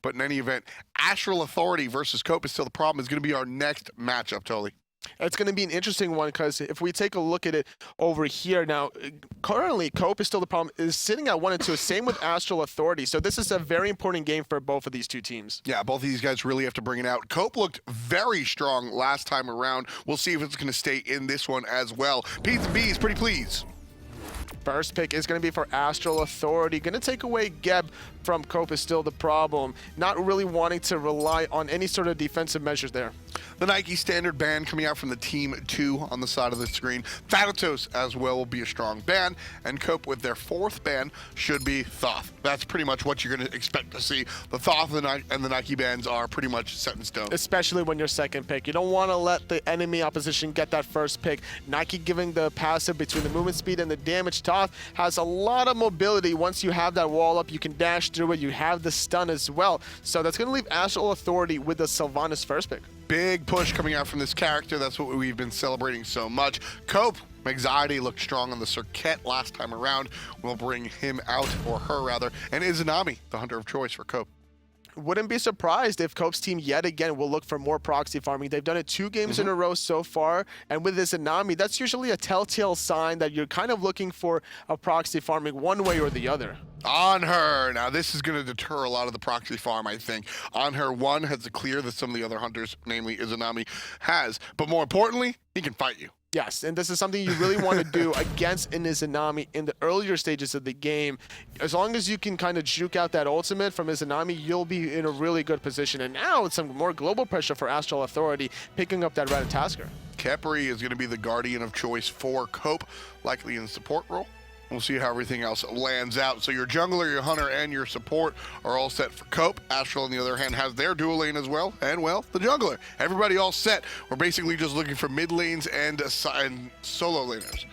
But in any event, Astral Authority versus Cope is still the problem. Is going to be our next matchup, Tolly. It's going to be an interesting one because if we take a look at it over here now, currently Cope is still the problem, is sitting at 1-2, same with Astral Authority. So this is a very important game for both of these two teams. Yeah, both of these guys really have to bring it out. Cope looked very strong last time around. We'll see if it's going to stay in this one as well. P's and B's, pretty please. First pick is going to be for Astral Authority. Going to take away Geb from Cope is still the problem. Not really wanting to rely on any sort of defensive measures there. The Nike standard ban coming out from the team 2 on the side of the screen. Thanatos as well will be a strong ban, and Cope with their 4th ban should be Thoth. That's pretty much what you're going to expect to see. The Thoth and the Nike bans are pretty much set in stone. Especially when you're second pick. You don't want to let the enemy opposition get that first pick. Nike giving the passive between the movement speed and the damage. Thoth has a lot of mobility. Once you have that wall up, you can dash through it. You have the stun as well. So that's going to leave Astral Authority with the Sylvanus first pick. Big push coming out from this character. That's what we've been celebrating so much. Cope, Mexiety looked strong on the Serqet last time around. We'll bring him out, or her rather, and Izanami, the hunter of choice for Cope. Wouldn't be surprised if Cope's team yet again will look for more proxy farming. They've done it 2 games in a row so far, and with this Izanami, that's usually a telltale sign that you're kind of looking for a proxy farming one way or the other. Anhur. Now this is going to deter a lot of the proxy farm, I think. Anhur, 1, has a clear that some of the other hunters, namely Izanami, has. But more importantly, he can fight you. Yes, and this is something you really want to do against an Izanami in the earlier stages of the game. As long as you can kind of juke out that ultimate from Izanami, you'll be in a really good position. And now it's some more global pressure for Astral Authority, picking up that Ratatoskr. Khepri is going to be the guardian of choice for Cope, likely in the support role. We'll see how everything else lands out. So your jungler, your hunter, and your support are all set for Cope. Astral, on the other hand, has their dual lane as well. And, well, the jungler. Everybody all set. We're basically just looking for mid lanes and solo laners.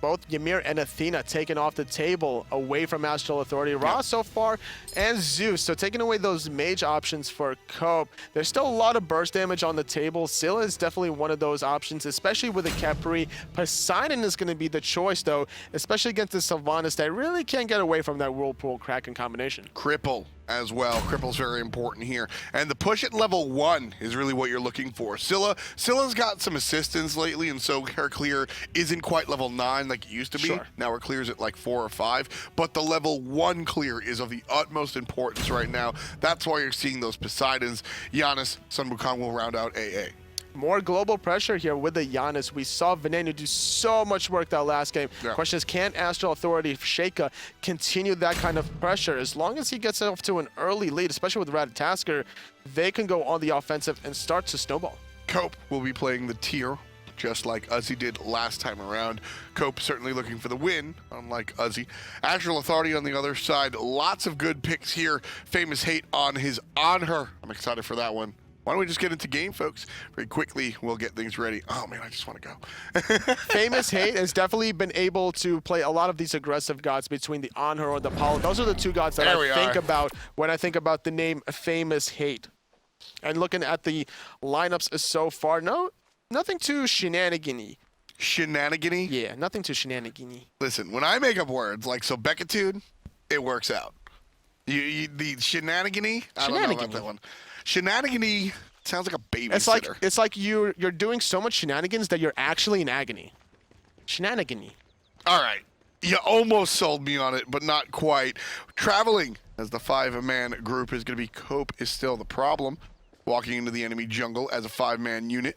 Both Ymir and Athena taken off the table away from Astral Authority. Ra so far, and Zeus. So taking away those mage options for Cope. There's still a lot of burst damage on the table. Scylla is definitely one of those options, especially with a Khepri. Poseidon is going to be the choice, though, especially against the Sylvanus that really can't get away from that Whirlpool Kraken combination. Cripple as well. Cripple's very important here. And the push at level 1 is really what you're looking for. Scylla's got some assistance lately, and so her clear isn't quite level 9 like it used to be. Sure. Now her clear's at like 4 or 5, but the level 1 clear is of the utmost importance right now. That's why you're seeing those Poseidons. Janus, Sun Wukong will round out AA. More global pressure here with the Janus. We saw Veneno do so much work that last game. Yeah. Question is, can Astral Authority, Sheyka, continue that kind of pressure? As long as he gets off to an early lead, especially with Ratatoskr, they can go on the offensive and start to snowball. Cope will be playing the tier, just like Uzi did last time around. Cope certainly looking for the win, unlike Uzi. Astral Authority on the other side. Lots of good picks here. FaymousHate on his Anhur. I'm excited for that one. Why don't we just get into game, folks? Very quickly, we'll get things ready. Oh, man, I just want to go. FaymousHate has definitely been able to play a lot of these aggressive gods between the Anhur or the Apollo. Those are the 2 gods that I think about when I think about the name FaymousHate. And looking at the lineups so far, nothing too shenanigan-y. Shenanigan-y? Yeah, nothing too shenanigan-y. Listen, when I make up words like Sobekitude, it works out. The shenanigan-y? I don't know about that one. Shenanigan-y sounds like a babysitter. It's like you're doing so much shenanigans that you're actually in agony. Shenanigan-y. All right. You almost sold me on it, but not quite. Traveling as the 5-man group is going to be Cope is still the problem. Walking into the enemy jungle as a 5-man unit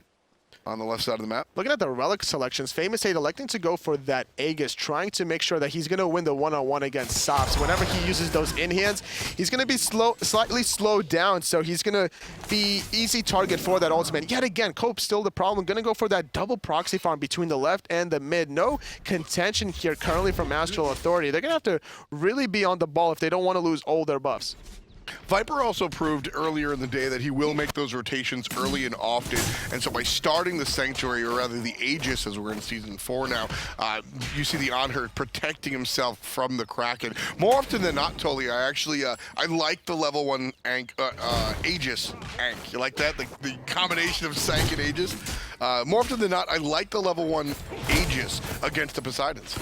on the left side of the map. Looking at the relic selections, FaymousHate electing to go for that Aegis, trying to make sure that he's going to win the one-on-one against sops. Whenever he uses those in-hands, he's going to be slightly slowed down, so he's going to be easy target for that ultimate. Yet again, Cope's still the problem. Going to go for that double proxy farm between the left and the mid. No contention here currently from Astral Authority. They're going to have to really be on the ball if they don't want to lose all their buffs. Viper also proved earlier in the day that he will make those rotations early and often, and so by starting the Sanctuary, or rather the Aegis, as we're in Season 4 now, you see the Anhur protecting himself from the Kraken. More often than not, Tolly, I actually, I like the level 1 Aegis Ank. You like that? The combination of Sank and Aegis? More often than not, I like the level 1 Aegis against the Poseidons.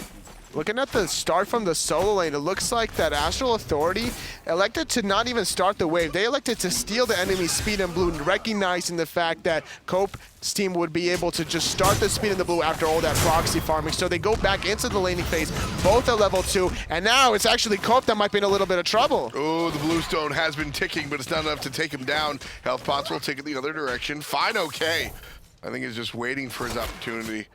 Looking at the start from the solo lane, it looks like that Astral Authority elected to not even start the wave. They elected to steal the enemy's speed and blue, recognizing the fact that Cope's team would be able to just start the speed in the blue after all that proxy farming. So they go back into the laning phase, both at level 2, and now it's actually Cope that might be in a little bit of trouble. Oh, the bluestone has been ticking, but it's not enough to take him down. Health pots will take it the other direction. fineokay, I think, is just waiting for his opportunity.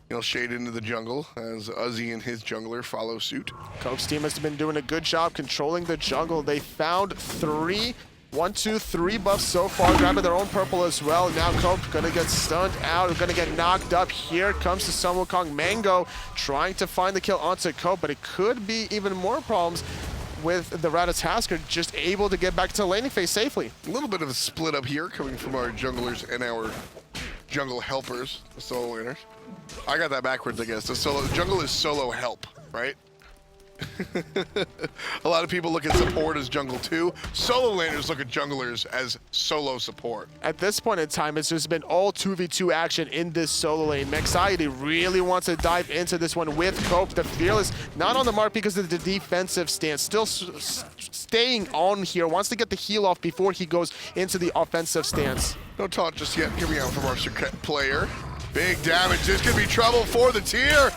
He'll shade into the jungle as Uzi and his jungler follow suit. Cope's team has been doing a good job controlling the jungle. They found 3 buffs so far, grabbing their own purple as well. Now Cope gonna get stunned out, gonna get knocked up. Here comes the Sun Wukong. Mangoh trying to find the kill onto Cope, but it could be even more problems with the Ratatoskr just able to get back to the laning phase safely. A little bit of a split up here coming from our junglers and our jungle helpers, the solo laners. I got that backwards, I guess. The jungle is solo help, right? A lot of people look at support as jungle too. Solo laners look at junglers as solo support. At this point in time, it's just been all 2v2 action in this solo lane. Mexiety really wants to dive into this one with Cope. The Fearless not on the mark because of the defensive stance. Still staying on here. Wants to get the heal off before he goes into the offensive stance. No taunt just yet. Here we go from our Serqet player. Big damage. This could be trouble for the tier.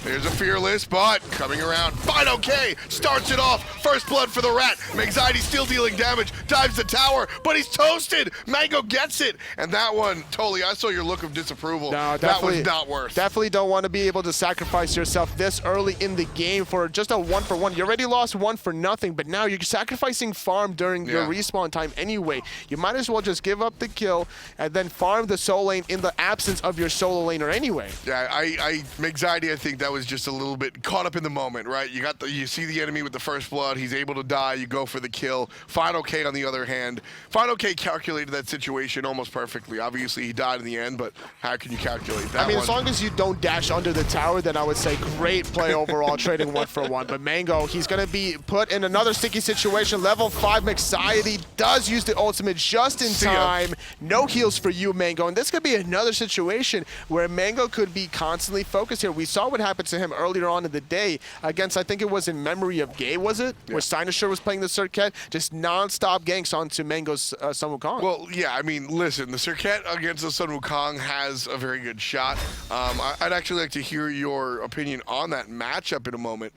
There's a Fearless, but coming around. fineokay starts it off. First blood for the rat. Mexiety still dealing damage. Dives the tower, but he's toasted. Mangoh gets it. And that one, totally, I saw your look of disapproval. No, that was not worth. Definitely don't want to be able to sacrifice yourself this early in the game for just a 1-for-1. You already lost 1 for nothing, but now you're sacrificing farm during your respawn time anyway. You might as well just give up the kill and then farm the solo lane in the absence of your solo laner anyway. Yeah, Mexiety, I think that was just a little bit caught up in the moment, right? You see the enemy with the first blood, he's able to die, you go for the kill. fineokay on the other hand, fineokay calculated that situation almost perfectly. Obviously he died in the end, but how can you calculate that? I mean, as long as you don't dash under the tower, then I would say great play overall, trading 1-for-1. But Mangoh, he's gonna be put in another sticky situation. Level 5 Mexiety does use the ultimate just in time. No heals for you, Mangoh, and this could be another situation where Mangoh could be constantly focused here. We saw what happened to him earlier on in the day against, I think it was in Memory of Gay, was it? Yeah. Where Sinistr was playing the Serqet, just non-stop ganks onto Mangoh's Sun Wukong. Well, yeah, I mean, listen, the Serqet against the Sun Wukong has a very good shot. I'd actually like to hear your opinion on that matchup in a moment.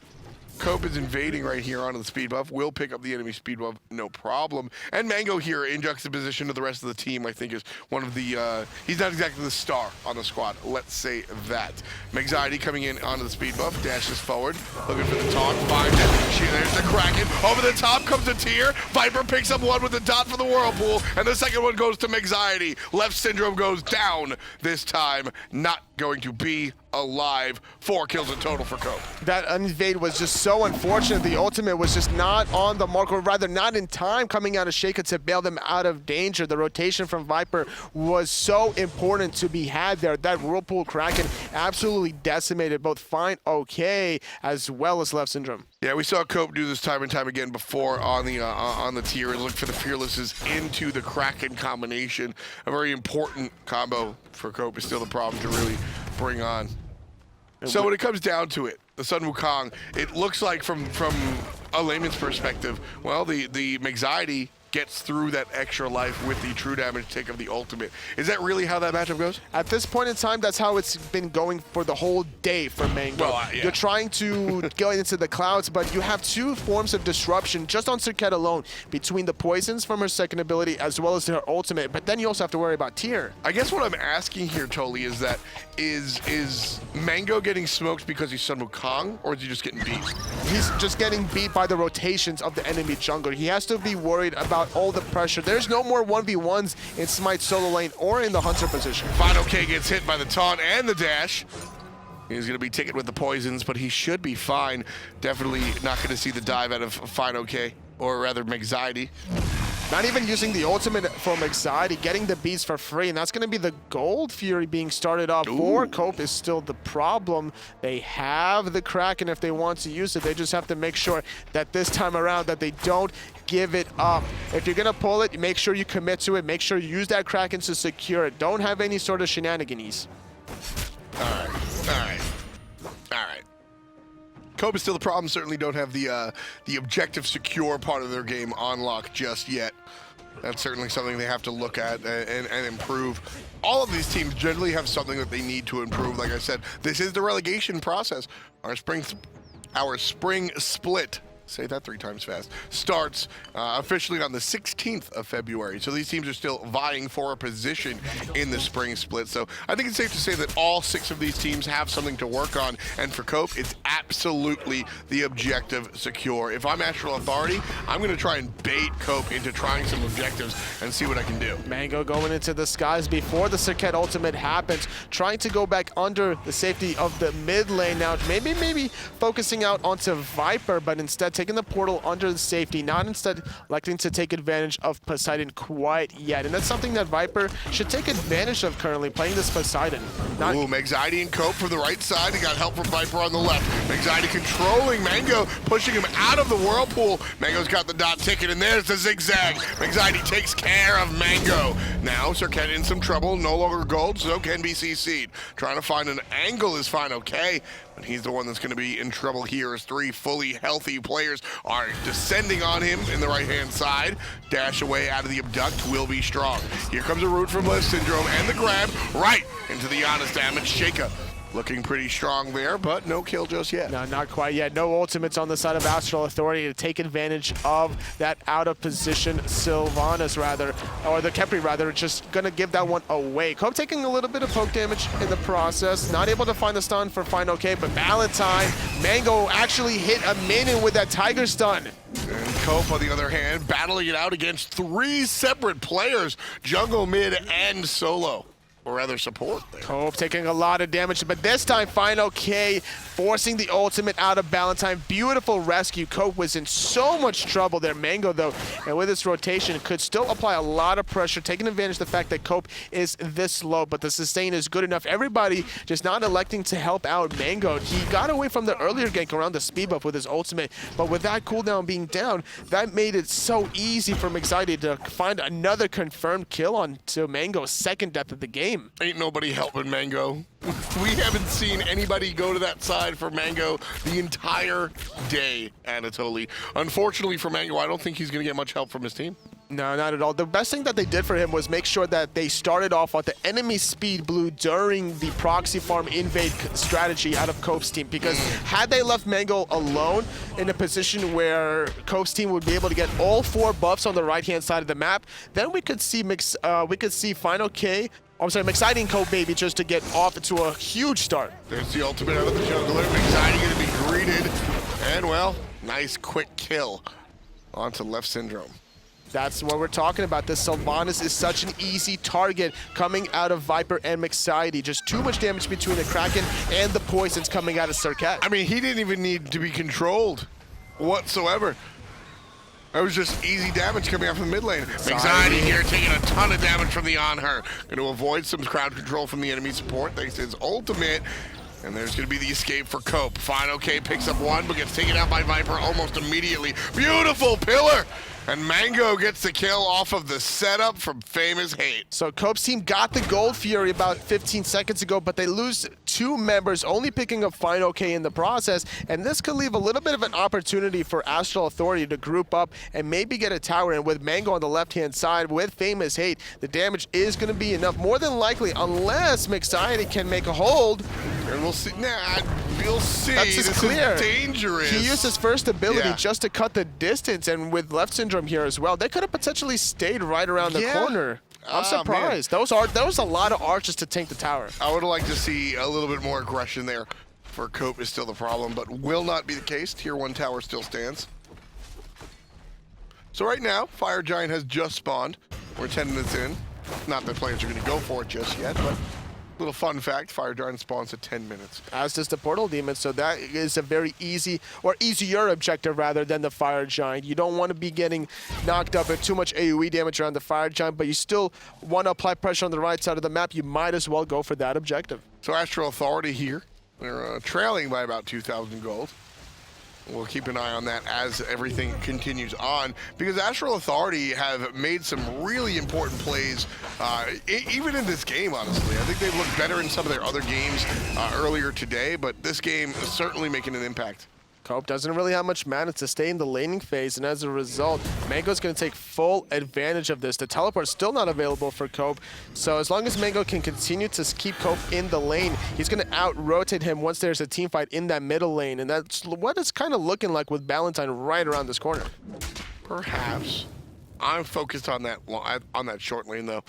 Cope is invading right here onto the speed buff, will pick up the enemy speed buff, no problem. And Mangoh here in juxtaposition to the rest of the team, I think is one of the, he's not exactly the star on the squad, let's say that. Mexiety coming in onto the speed buff, dashes forward, looking for the taunt, finds it, there's the Kraken, over the top comes the tier, Viper picks up one with the dot for the Whirlpool, and the second one goes to Mexiety. Leftsyndrome goes down this time, not going to be alive. 4 kills in total for Cope. That invade was just so unfortunate. The ultimate was just not on the mark, or rather not in time coming out of Sheyka to bail them out of danger. The rotation from Viper was so important to be had there. That Whirlpool Kraken absolutely decimated both fineokay as well as Leftsyndrome. Yeah, we saw Cope do this time and time again before on the tier and look for the Fearlesses into the Kraken combination. A very important combo for Cope is still the problem to really bring on. So when it comes down to it, the Sun Wukong, it looks like from a layman's perspective, well, the Mexiety gets through that extra life with the true damage take of the ultimate. Is that really how that matchup goes? At this point in time, that's how it's been going for the whole day for Mangoh. Well, yeah. You're trying to go into the clouds, but you have 2 forms of disruption just on Serqet alone, between the poisons from her second ability as well as her ultimate, but then you also have to worry about tier. I guess what I'm asking here, Toli, is that is Mangoh getting smoked because he's Sun Wukong, or is he just getting beat? He's just getting beat by the rotations of the enemy jungler. He has to be worried about all the pressure. There's no more 1v1s in Smite solo lane or in the hunter position. fineokay gets hit by the taunt and the dash. He's going to be ticketed with the poisons, but he should be fine. Definitely not going to see the dive out of fineokay, or rather Mexiety. Not even using the ultimate for Mexiety, getting the beast for free, and that's going to be the Gold Fury being started off for Cope is still the problem. They have the Kraken if they want to use it. They just have to make sure that this time around that they don't give it up. If you're going to pull it, make sure you commit to it. Make sure you use that Kraken to secure it. Don't have any sort of shenanigans. All right. Cope is still the problem. Certainly don't have the objective secure part of their game on lock just yet. That's certainly something they have to look at and improve. All of these teams generally have something that they need to improve. Like I said, this is the relegation process. Our spring split, say that 3 times fast, starts officially on the 16th of February. So these teams are still vying for a position in the spring split. So I think it's safe to say that all 6 of these teams have something to work on. And for Cope, it's absolutely the objective secure. If I'm Astral Authority, I'm going to try and bait Cope into trying some objectives and see what I can do. Mangoh going into the skies before the Serqet ultimate happens, trying to go back under the safety of the mid lane now. Maybe focusing out onto Viper, but instead taking the portal under the safety, not instead electing to take advantage of Poseidon quite yet. And that's something that Viper should take advantage of currently, playing this Poseidon. Ooh, Mexiety and Cope from the right side. He got help from Viper on the left. Mexiety controlling Mangoh, pushing him out of the whirlpool. Mango's got the dot ticket, and there's the zigzag. Mexiety takes care of Mangoh. Now Serqet in some trouble, no longer gold, so can be CC'd. Trying to find an angle is fineokay, but he's the one that's going to be in trouble here as 3 fully healthy players are descending on him in the right-hand side. Dash away out of the abduct will be strong. Here comes a root from Leftsyndrome and the grab right into the Janus damage. Sheyka looking pretty strong there, but no kill just yet. No, not quite yet. No ultimates on the side of Astral Authority to take advantage of that out-of-position Sylvanus, rather, or the Khepri, rather, just going to give that one away. Cope taking a little bit of poke damage in the process. Not able to find the stun for fineokay, but Balentine, Mangoh actually hit a minion with that Tiger stun. And Cope, on the other hand, battling it out against 3 separate players, jungle, mid, and solo. Or rather support there. Cope taking a lot of damage, but this time fineokay forcing the ultimate out of Balentine. Beautiful rescue. Cope was in so much trouble there. Mangoh, though, and with this rotation, could still apply a lot of pressure, taking advantage of the fact that Cope is this low, but the sustain is good enough. Everybody just not electing to help out Mangoh. He got away from the earlier gank around the speed buff with his ultimate, but with that cooldown being down, that made it so easy for Mexiety to find another confirmed kill on to Mangoh's 2nd death of the game. Ain't nobody helping Mangoh. We haven't seen anybody go to that side for Mangoh the entire day, Anatoly. Unfortunately for Mangoh, I don't think he's going to get much help from his team. No, not at all. The best thing that they did for him was make sure that they started off on the enemy speed blue during the proxy farm invade strategy out of Cope's team, because had they left Mangoh alone in a position where Cope's team would be able to get all 4 buffs on the right-hand side of the map, then we could see fineokay, I'm sorry, Mexiety and Copebby just to get off to a huge start. There's the ultimate out of the jungler. Mexiety going to be greeted. And, well, nice quick kill onto Leftsyndrome. That's what we're talking about. This Sylvanus is such an easy target coming out of Viper and Mexiety. Just too much damage between the Kraken and the poisons coming out of Serqet. I mean, he didn't even need to be controlled whatsoever. That was just easy damage coming out from the mid lane. Mexiety here taking a ton of damage from the Anhur. Going to avoid some crowd control from the enemy support thanks to his ultimate. And there's going to be the escape for Cope. fineokay picks up 1, but gets taken out by Viper almost immediately. Beautiful pillar! And Mangoh gets the kill off of the setup from FaymousHate. So Cope's team got the Gold Fury about 15 seconds ago, but they lose 2 members, only picking up fineokay in the process. And this could leave a little bit of an opportunity for Astral Authority to group up and maybe get a tower. And with Mangoh on the left-hand side, with FaymousHate, the damage is going to be enough, more than likely, unless Mexiety can make a hold. And we'll see. Nah, we'll see. That's just this clear. Is dangerous. He used his first ability Yeah. just to cut the distance, and with Leftsyndrome here as well, they could have potentially stayed right around the corner. I'm surprised. That was a lot of archers to tank the tower. I would like to see a little bit more aggression there. For Cope is still the problem, but will not be the case. Tier 1 tower still stands. So right now, Fire Giant has just spawned. We're 10 minutes in. Not that players are going to go for it just yet, but little fun fact, Fire Giant spawns at 10 minutes. As does the Portal Demon, so that is a very easy, or easier objective rather than the Fire Giant. You don't want to be getting knocked up with too much AoE damage around the Fire Giant, but you still want to apply pressure on the right side of the map. You might as well go for that objective. So Astral Authority here. They're trailing by about 2,000 gold. We'll keep an eye on that as everything continues on, because Astral Authority have made some really important plays, even in this game, honestly. I think they've looked better in some of their other games earlier today, but this game is certainly making an impact. Cope doesn't really have much mana to stay in the laning phase, and as a result, Mango's going to take full advantage of this. The teleport's still not available for Cope, so as long as Mangoh can continue to keep Cope in the lane, he's going to out-rotate him once there's a team fight in that middle lane, and that's what it's kind of looking like with Balentine right around this corner. Perhaps. I'm focused on that short lane, though.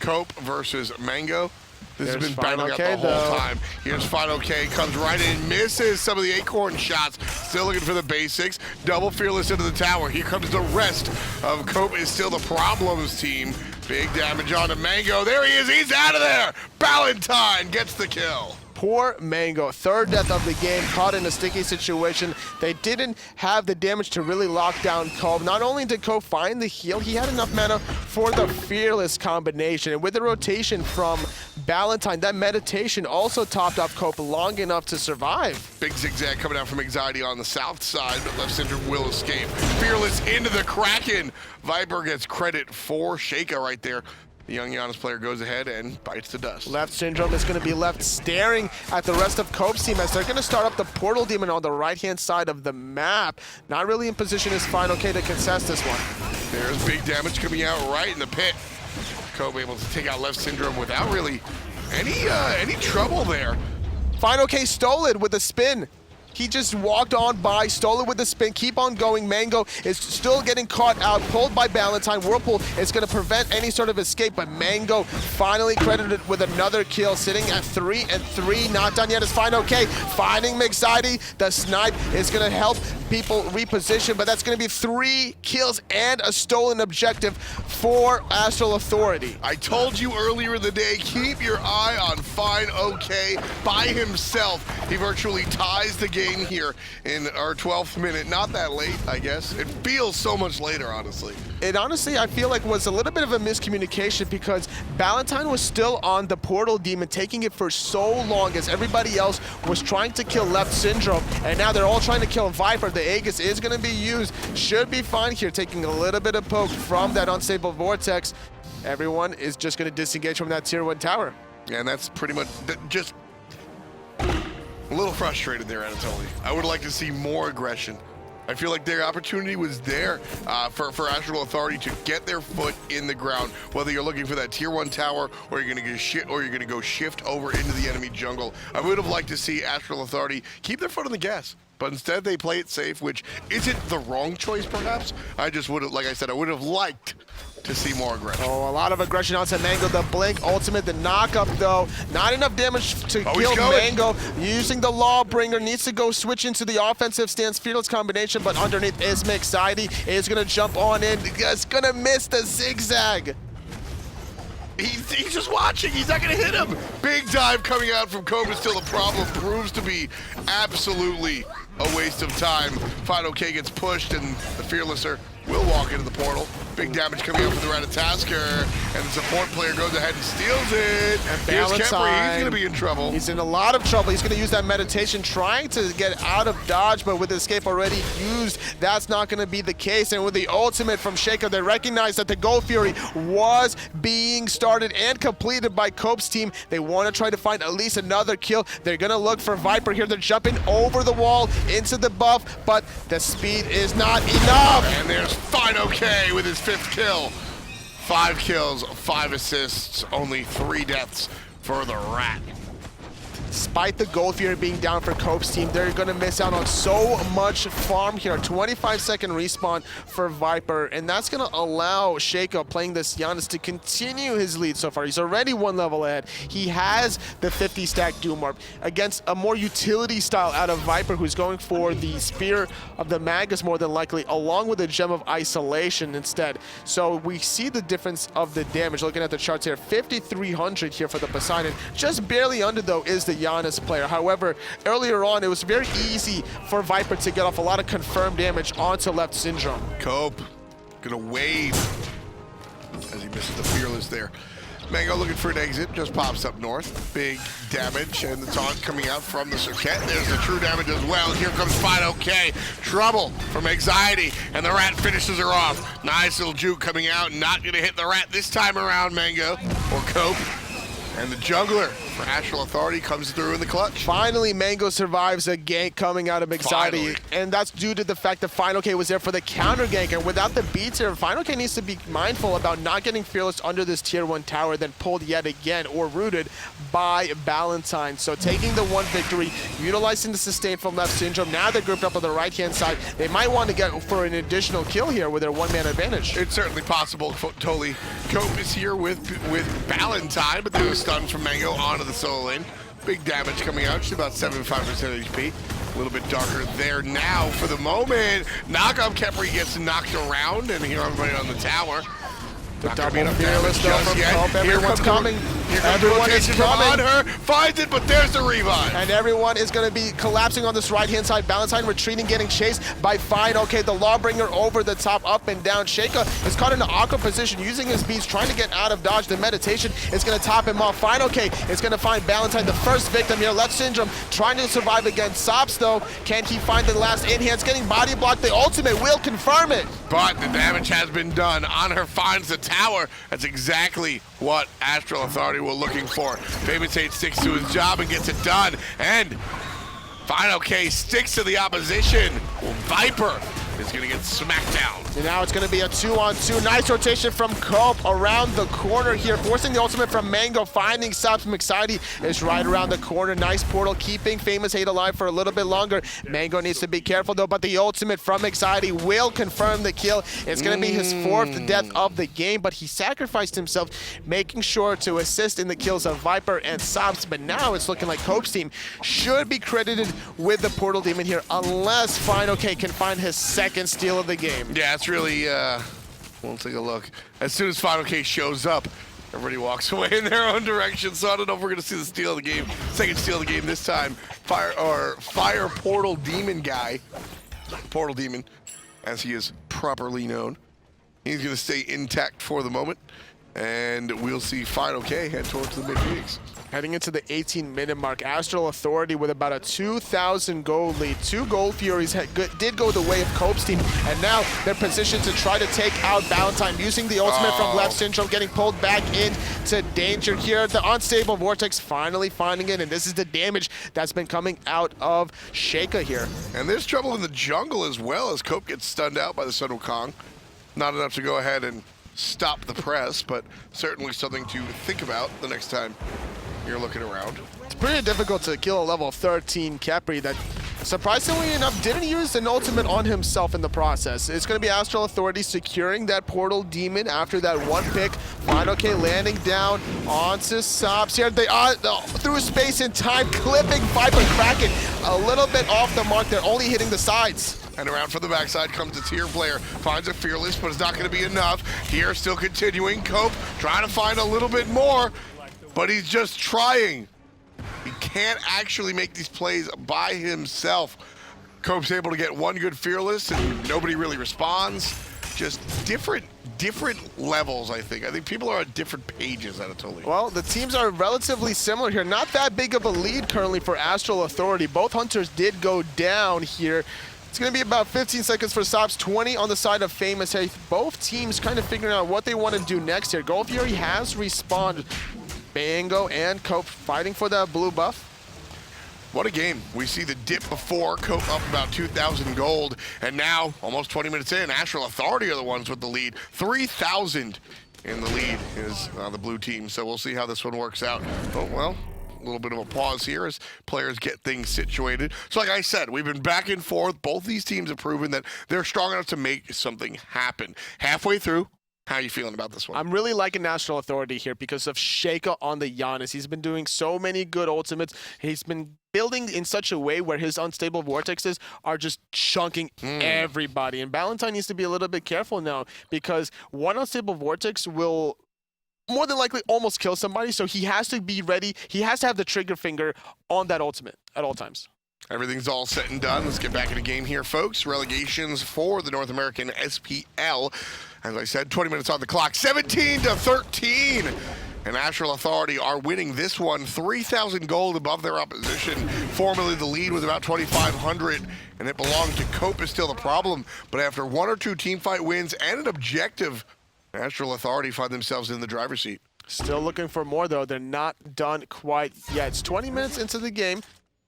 Cope versus Mangoh. This has been battling out the whole time. Here's fineokay, comes right in, misses some of the acorn shots. Still looking for the basics. Double fearless into the tower. Here comes the rest of Cope is still the problems team. Big damage onto Mangoh. There he is. He's out of there. Balentine gets the kill. Poor Mangoh, third death of the game, caught in a sticky situation. They didn't have the damage to really lock down Cope. Not only did Cope find the heal, he had enough mana for the fearless combination. And with the rotation from Balentine, that meditation also topped off Cope long enough to survive. Big zigzag coming out from Mexiety on the south side, but Leftsyndrome will escape. Fearless into the Kraken. Viper gets credit for Sheyka right there. The young Janus player goes ahead and bites the dust. Leftsyndrome is going to be left staring at the rest of Cope's team as they're going to start up the Portal Demon on the right-hand side of the map. Not really in position as fineokay to contest this one. There's big damage coming out right in the pit. Cope able to take out Leftsyndrome without really any trouble there. fineokay stole it with a spin. He just walked on by, stole it with the spin, keep on going. Mangoh is still getting caught out, pulled by Balentine. Whirlpool is going to prevent any sort of escape, but Mangoh finally credited with another kill, sitting at 3-3. Not done yet as fineokay finding Mexiety. The snipe is going to help people reposition, but that's going to be 3 kills and a stolen objective for Astral Authority. I told you earlier in the day, keep your eye on fineokay by himself. He virtually ties the game here in our 12th minute. Not that late, I guess. It feels so much later, honestly. It honestly, I feel like, was a little bit of a miscommunication because Balentine was still on the Portal Demon, taking it for so long as everybody else was trying to kill Leftsyndrome, and now they're all trying to kill Viper. The Aegis is going to be used. Should be fine here, taking a little bit of poke from that unstable vortex. Everyone is just going to disengage from that tier 1 tower. Yeah, and that's pretty much just a little frustrated there, Anatoly. I would like to see more aggression. I feel like their opportunity was there for Astral Authority to get their foot in the ground. Whether you're looking for that tier 1 tower, or you're gonna go shift over into the enemy jungle. I would have liked to see Astral Authority keep their foot on the gas, but instead they play it safe, which isn't the wrong choice, perhaps. I just would have, like I said, I would have liked to see more aggression. Oh, a lot of aggression onto Mangoh. The blink ultimate, the knockup though. Not enough damage to kill Mangoh. Using the Lawbringer, needs to go switch into the offensive stance, fearless combination, but underneath is Mexiety. Is gonna jump on in. It's gonna miss the zigzag. He's just watching. He's not going to hit him. Big dive coming out from Cope is still a problem. Proves to be absolutely a waste of time. fineokay gets pushed, and the Fearlesser will walk into the portal. Big damage coming out for the Ratatoskr, and the support player goes ahead and steals it. And here's Khepri. He's going to be in trouble. He's in a lot of trouble. He's going to use that meditation, trying to get out of dodge, but with the escape already used, that's not going to be the case. And with the ultimate from Sheyka, they recognize that the Gold Fury was being started and completed by Cope's team. They want to try to find at least another kill. They're going to look for Viper here. They're jumping over the wall into the buff, but the speed is not enough. And there's fineokay with his 5th kill. 5 kills, 5 assists, only 3 deaths for the Rat. Despite the Gold Fury being down for Cope's team, they're going to miss out on so much farm here. 25-second respawn for Viper, and that's going to allow Sheyka, playing this Janus, to continue his lead so far. He's already 1 level ahead. He has the 50-stack Doom Orb against a more utility style out of Viper, who's going for the Spear of the Magus more than likely, along with the Gem of Isolation instead. So we see the difference of the damage. Looking at the charts here, 5,300 here for the Poseidon. Just barely under, though, is the Janus player. However, earlier on, it was very easy for Viper to get off a lot of confirmed damage onto Leftsyndrome. Cope gonna wave as he misses the Fearless there. Mangoh looking for an exit, just pops up north. Big damage, and the taunt coming out from the Serqet. There's the true damage as well. Here comes fineokay. Trouble from Mexiety, and the Rat finishes her off. Nice little juke coming out, not gonna hit the Rat this time around, Mangoh or Cope. And the Jungler for Astral Authority comes through in the clutch. Finally, Mangoh survives a gank coming out of Mexiety, and that's due to the fact that fineokay was there for the counter gank, and without the beats here, fineokay needs to be mindful about not getting fearless under this tier 1 tower, then pulled yet again or rooted by Balentine. So taking the 1 victory, utilizing the sustain from Leftsyndrome, now they're grouped up on the right-hand side. They might want to get for an additional kill here with their 1-man advantage. It's certainly possible. Totally. Cope is here with Balentine, but there was stuns from Mangoh onto the solo lane. Big damage coming out, just about 75% HP. A little bit darker there now for the moment. Knockoff Khepri gets knocked around, and here everybody on the tower. The double fearless though from Cope. Everyone's coming. Everyone is coming. Anhur finds it, but there's the revive. And everyone is going to be collapsing on this right-hand side. Balentine retreating, getting chased by fineokay. The Lawbringer over the top, up and down. Sheyka is caught in an awkward position, using his beats, trying to get out of dodge. The meditation is going to top him off. fineokay is going to find Balentine, the first victim here. Leftsyndrome trying to survive against sops though. Can he find the last in-hands? Getting body blocked. The ultimate will confirm it. But the damage has been done. Anhur finds the tower. That's exactly what Astral Authority were looking for. FaymousHate sticks to his job and gets it done. And fineokay sticks to the opposition. Viper is going to get smacked down. And now it's going to be a 2-on-2. Nice rotation from Cope around the corner here, forcing the ultimate from Mangoh, finding sops. Mexiety is right around the corner. Nice portal, keeping FaymousHate alive for a little bit longer. Mangoh needs to be careful though, but the ultimate from Mexiety will confirm the kill. It's going to be his 4th death of the game, but he sacrificed himself, making sure to assist in the kills of Viper and sops. But now it's looking like Cope's team should be credited with the portal demon here, unless fineokay can find his 2nd steal of the game. Yeah, it's really, we'll take a look. As soon as fineokay shows up, everybody walks away in their own direction, so I don't know if we're going to see the steal of the game. 2nd steal of the game this time. Fire Portal Demon guy. Portal Demon, as he is properly known. He's going to stay intact for the moment, and we'll see fineokay head towards the mid-Phoenix. Heading into the 18-minute mark, Astral Authority with about a 2,000 gold lead. 2 Gold Furies did go the way of Cope's team, and now they're positioned to try to take out Balentine, using the ultimate from Leftsyndrome, getting pulled back into danger here. The unstable Vortex finally finding it, and this is the damage that's been coming out of Sheyka here. And there's trouble in the jungle as well, as Cope gets stunned out by the Sun Wukong. Not enough to go ahead and stop the press, but certainly something to think about the next time you're looking around. It's pretty difficult to kill a level 13 Khepri that, surprisingly enough, didn't use an ultimate on himself in the process. It's going to be Astral Authority securing that portal demon after that 1 pick. fineokay landing down onto sops here. They are through space and time, clipping Viper, cracking a little bit off the mark. They're only hitting the sides. And around from the backside comes a tier player. Finds a fearless, but it's not going to be enough. Here, still continuing. Cope trying to find a little bit more, but he's just trying. He can't actually make these plays by himself. Cope's able to get 1 good fearless, and nobody really responds. Just different levels, I think. I think people are on different pages at Anatoly. Well, the teams are relatively similar here. Not that big of a lead currently for Astral Authority. Both hunters did go down here. It's going to be about 15 seconds for sops, 20 on the side of FaymousHate. Both teams kind of figuring out what they want to do next here. Gold Fury has respawned. Mangoh and Cope fighting for that blue buff. What a game. We see the dip before, Cope up about 2,000 gold, and now, almost 20 minutes in, Astral Authority are the ones with the lead. 3,000 in the lead is the blue team, so we'll see how this one works out. Oh, well, a little bit of a pause here as players get things situated. So like I said, we've been back and forth. Both these teams have proven that they're strong enough to make something happen. Halfway through, how are you feeling about this one? I'm really liking Astral Authority here because of Sheyka on the Janus. He's been doing so many good ultimates. He's been building in such a way where his unstable vortexes are just chunking everybody. And Balentine needs to be a little bit careful now because one unstable vortex will more than likely almost kill somebody, so he has to be ready. He has to have the trigger finger on that ultimate at all times. Everything's all set and done. Let's get back in the game here, folks. Relegations for the North American SPL. As I said, 20 minutes on the clock, 17-13. And Astral Authority are winning this one, 3,000 gold above their opposition. Formerly the lead with about 2,500, and it belonged to Cope is still the problem. But after 1 or 2 teamfight wins and an objective, Astral Authority find themselves in the driver's seat. Still looking for more, though. They're not done quite yet. It's 20 minutes into the game.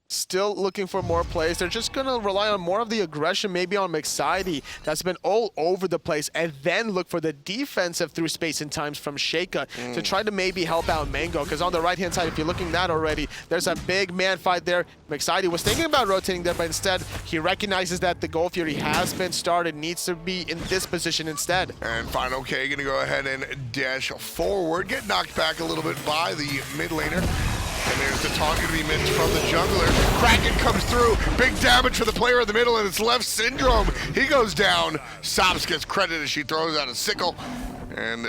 Still looking for more plays. They're just going to rely on more of the aggression, maybe on Mexiety. That's been all over the place. And then look for the defensive through space and times from Sheyka to try to maybe help out Mangoh. Because on the right-hand side, if you're looking at that already, there's a big man fight there. Mexiety was thinking about rotating there, but instead, he recognizes that the Gold Fury has been started, needs to be in this position instead. And fineokay going to go ahead and dash forward, get knocked back a little bit by the mid laner. And there's the taunt going to be missed from the jungler. Kraken comes through. Big damage for the player in the middle, and it's Leftsyndrome. He goes down. Sops gets credit as she throws out a sickle. And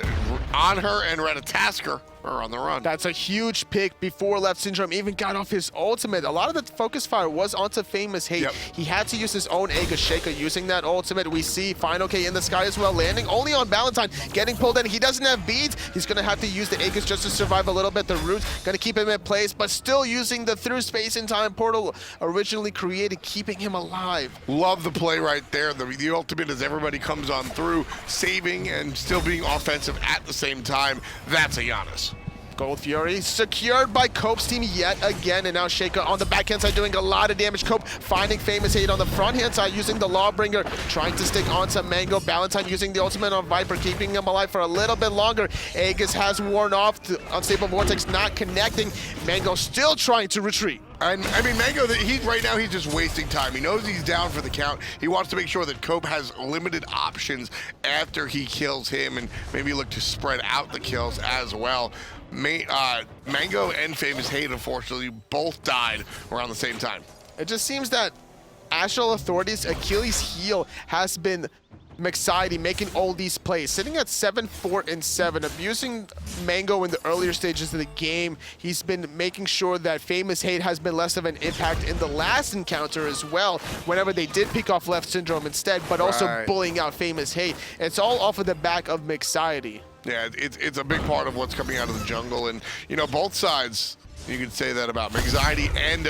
Anhur and Ratatoskr are on the run. That's a huge pick before Leftsyndrome even got off his ultimate. A lot of the focus fire was onto FaymousHate. Yep. He had to use his own Aegis Sheyka using that ultimate. We see fineokay in the sky as well, landing only on Balentine, getting pulled in. He doesn't have beads. He's going to have to use the Aegis just to survive a little bit. The root going to keep him in place, but still using the through space and time portal originally created, keeping him alive. Love the play right there. The ultimate as everybody comes on through, saving and still being offensive at the same time. That's a Janus. Gold Fury secured by Cope's team yet again, and now Sheyka on the backhand side doing a lot of damage. Cope finding FaymousHate on the front hand side using the Lawbringer, trying to stick onto Mangoh. Balentine using the ultimate on Viper, keeping him alive for a little bit longer. Aegis has worn off, Unstable Vortex not connecting. Mangoh still trying to retreat. And I mean, Mangoh, right now he's just wasting time. He knows he's down for the count. He wants to make sure that Cope has limited options after he kills him and maybe look to spread out the kills as well. Mangoh and FaymousHate, unfortunately, both died around the same time. It just seems that Astral Authority's Achilles heel has been Mexiety making all these plays, sitting at 7-4-7, abusing Mangoh in the earlier stages of the game. He's been making sure that FaymousHate has been less of an impact in the last encounter as well, whenever they did pick off Leftsyndrome instead, but also bullying out FaymousHate. It's all off of the back of Mexiety. Yeah, it's a big part of what's coming out of the jungle, and you know, both sides, you could say that about Mexiety and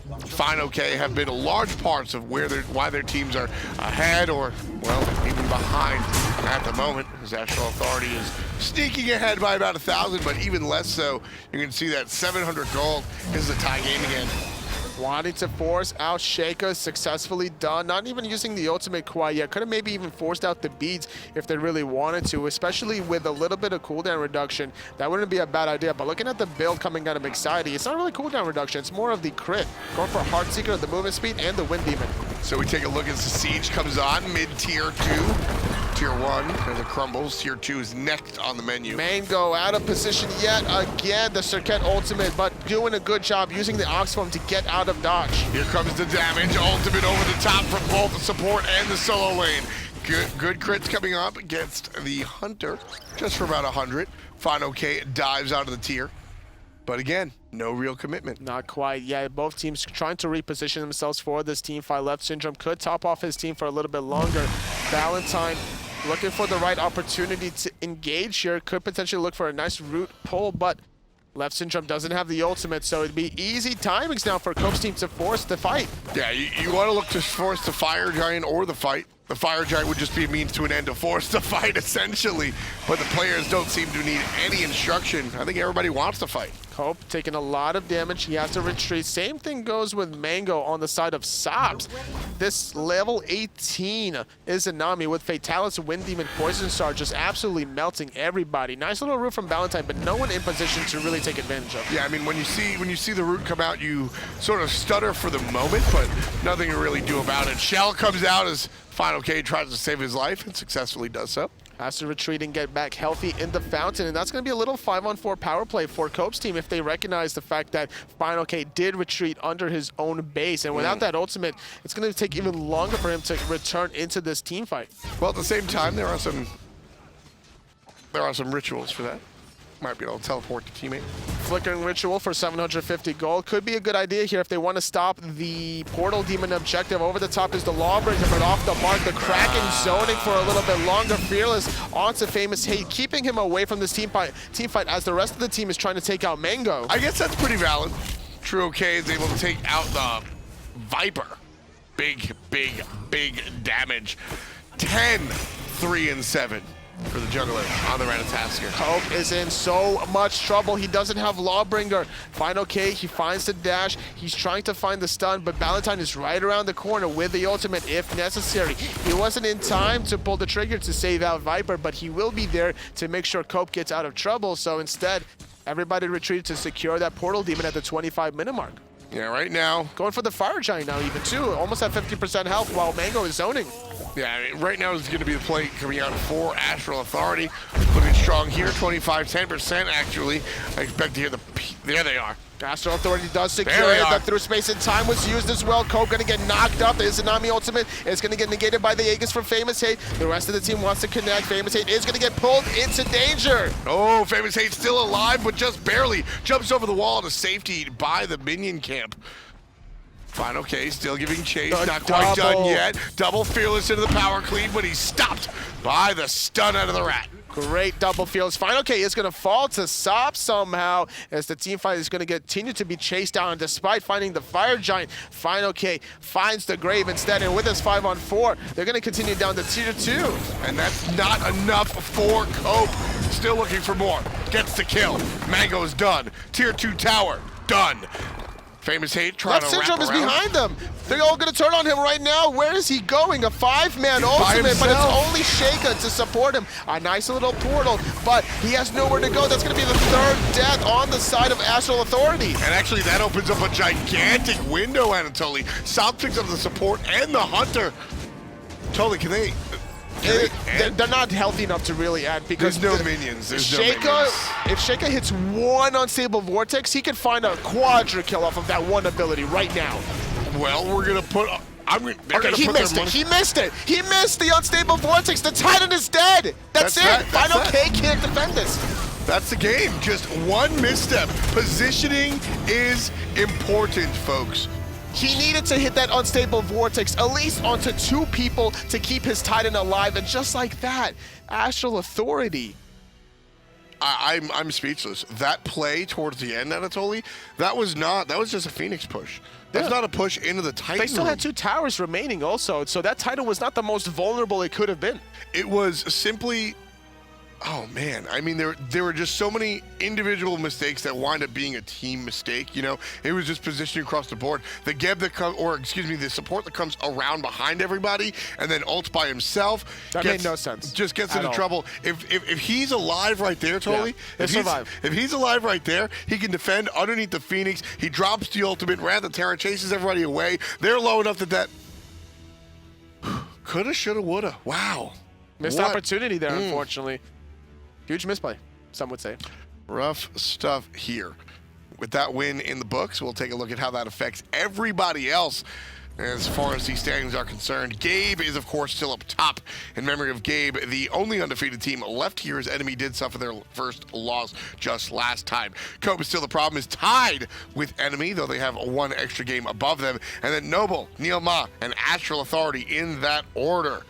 fineokay have been large parts of why their teams are ahead or, well, even behind at the moment, as Astral Authority is sneaking ahead by about 1,000, but even less so. You can see that 700 gold is a tie game again. Wanting to force out Sheyka, successfully done. Not even using the ultimate quite yet. Could have maybe even forced out the beads if they really wanted to, especially with a little bit of cooldown reduction. That wouldn't be a bad idea, but looking at the build coming out of Mexiety, it's not really cooldown reduction, it's more of the crit. Going for Heartseeker, the movement speed, and the Wind Demon. So we take a look as the Siege comes on, mid-tier 2. Tier 1, and it crumbles. Tier 2 is next on the menu. Mangoh out of position yet again. The Serqet ultimate, but doing a good job using the Oxform to get out of dodge. Here comes the damage. Ultimate over the top from both the support and the solo lane. Good crits coming up against the Hunter, just for about 100. fineokay dives out of the tier. But again, no real commitment. Not quite yet. Both teams trying to reposition themselves for this team fight. Leftsyndrome could top off his team for a little bit longer. Balentine looking for the right opportunity to engage here. Could potentially look for a nice root pull, but Leftsyndrome doesn't have the ultimate, so it'd be easy timings now for Cope's team to force the fight. Yeah, you want to look to force the Fire Giant or the fight. The Fire Giant would just be a means to an end to force the fight, essentially. But the players don't seem to need any instruction. I think everybody wants to fight. Cope taking a lot of damage. He has to retreat. Same thing goes with Mangoh on the side of Sops. This level 18 Izanami with Fatalis, Wind Demon, Poison Star just absolutely melting everybody. Nice little root from Balentine, but no one in position to really take advantage of. Yeah, I mean, when you see the root come out, you sort of stutter for the moment, but nothing to really do about it. Shell comes out as fineokay tries to save his life and successfully does so. Has to retreat and get back healthy in the fountain, and that's going to be a little 5-on-4 power play for Cope's team if they recognize the fact that fineokay did retreat under his own base, and without that ultimate, it's going to take even longer for him to return into this team fight. Well, at the same time, there are some rituals for that. Might be able to teleport the teammate. Flickering Ritual for 750 gold. Could be a good idea here if they want to stop the Portal Demon objective. Over the top is the Lawbringer, but off the mark, the Kraken zoning for a little bit longer. Fearless onto FaymousHate, keeping him away from this team fight as the rest of the team is trying to take out Mangoh. I guess that's pretty valid. fineokay is able to take out the Viper. Big damage. 10, 3, and 7. for the juggler on the Ratatoskr. Cope is in so much trouble. He doesn't have Lawbringer. fineokay, he finds the dash. He's trying to find the stun, but Balentine is right around the corner with the ultimate if necessary. He wasn't in time to pull the trigger to save out Viper, but he will be there to make sure Cope gets out of trouble. So instead, everybody retreated to secure that portal demon at the 25-minute mark. Yeah, right now. Going for the Fire Giant now even too. Almost at 50% health while Mangoh is zoning. Yeah, right now is going to be the play coming out for Astral Authority. Looking strong here, 10% actually. I expect to hear there they are. Astral Authority does secure it. The through space and time was used as well. Cope gonna get knocked up. The Izanami ultimate is gonna get negated by the Aegis from FaymousHate. The rest of the team wants to connect. FaymousHate is gonna get pulled into danger. Oh, FaymousHate still alive, but just barely. Jumps over the wall to safety by the minion camp. fineokay still giving chase, not quite done yet. Double fearless into the power cleave, but he's stopped by the stun out of the rat. Great double fearless. fineokay is going to fall to sops somehow as the team fight is going to continue to be chased down despite finding the Fire Giant. fineokay finds the grave instead, and with his 5-on-4, they're going to continue down to tier 2. And that's not enough for Cope. Still looking for more. Gets the kill. Mango's done. Tier 2 tower, done. FaymousHate trying to wrap Leftsyndrome is around. behind them. They're all going to turn on him right now. Where is he going? A 5-man ultimate, but it's only Sheyka to support him. A nice little portal, but he has nowhere to go. That's going to be the 3rd death on the side of Astral Authority. And actually, that opens up a gigantic window, Anatoly. South picks up the support and the hunter. Totally, can they they're not healthy enough to really add because there's no minions. There's Sheyka, no minions. if Sheyka hits one unstable vortex, he could find a quadra kill off of that one ability right now. Well, we're gonna put. Okay, he missed it. He missed it. He missed the unstable vortex. The Titan is dead. That's it. fineokay can't defend this. That's the game. Just one misstep. Positioning is important, folks. He needed to hit that unstable vortex at least onto 2 people to keep his Titan alive, and just like that, Astral Authority. I'm speechless. That play towards the end, Anatoly, that was just a Phoenix push. That's not a push into the Titan. They still had 2 towers remaining also, so that Titan was not the most vulnerable it could have been. It was simply, oh man, I mean, there were just so many individual mistakes that wind up being a team mistake, you know? It was just positioning across the board. The Geb that comes, or excuse me, the support that comes around behind everybody and then ults by himself. That made no sense. Just gets into trouble. If he's alive right there, totally. Yeah, if he's alive right there, he can defend underneath the Phoenix. He drops the ultimate, Ratatoskr chases everybody away. They're low enough that coulda, shoulda, woulda. Wow. Missed opportunity there, unfortunately. Huge misplay, some would say. Rough stuff here. With that win in the books, we'll take a look at how that affects everybody else as far as these standings are concerned. Gabe is, of course, still up top. In memory of Gabe, the only undefeated team left here as Enemy did suffer their first loss just last time. Cope is still the problem, is tied with Enemy, though they have 1 extra game above them. And then Noble, Neil Ma, and Astral Authority in that order.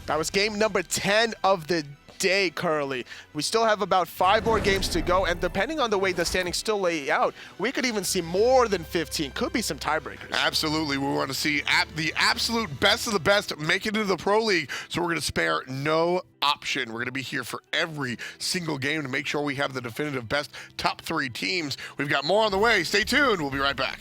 That was game number 10 of the day, Curly. We still have about 5 more games to go, and depending on the way the standings still lay out, we could even see more than 15. Could be some tiebreakers. Absolutely. We want to see the absolute best of the best make it into the Pro League, so we're going to spare no option. We're going to be here for every single game to make sure we have the definitive best top 3 teams. We've got more on the way. Stay tuned. We'll be right back.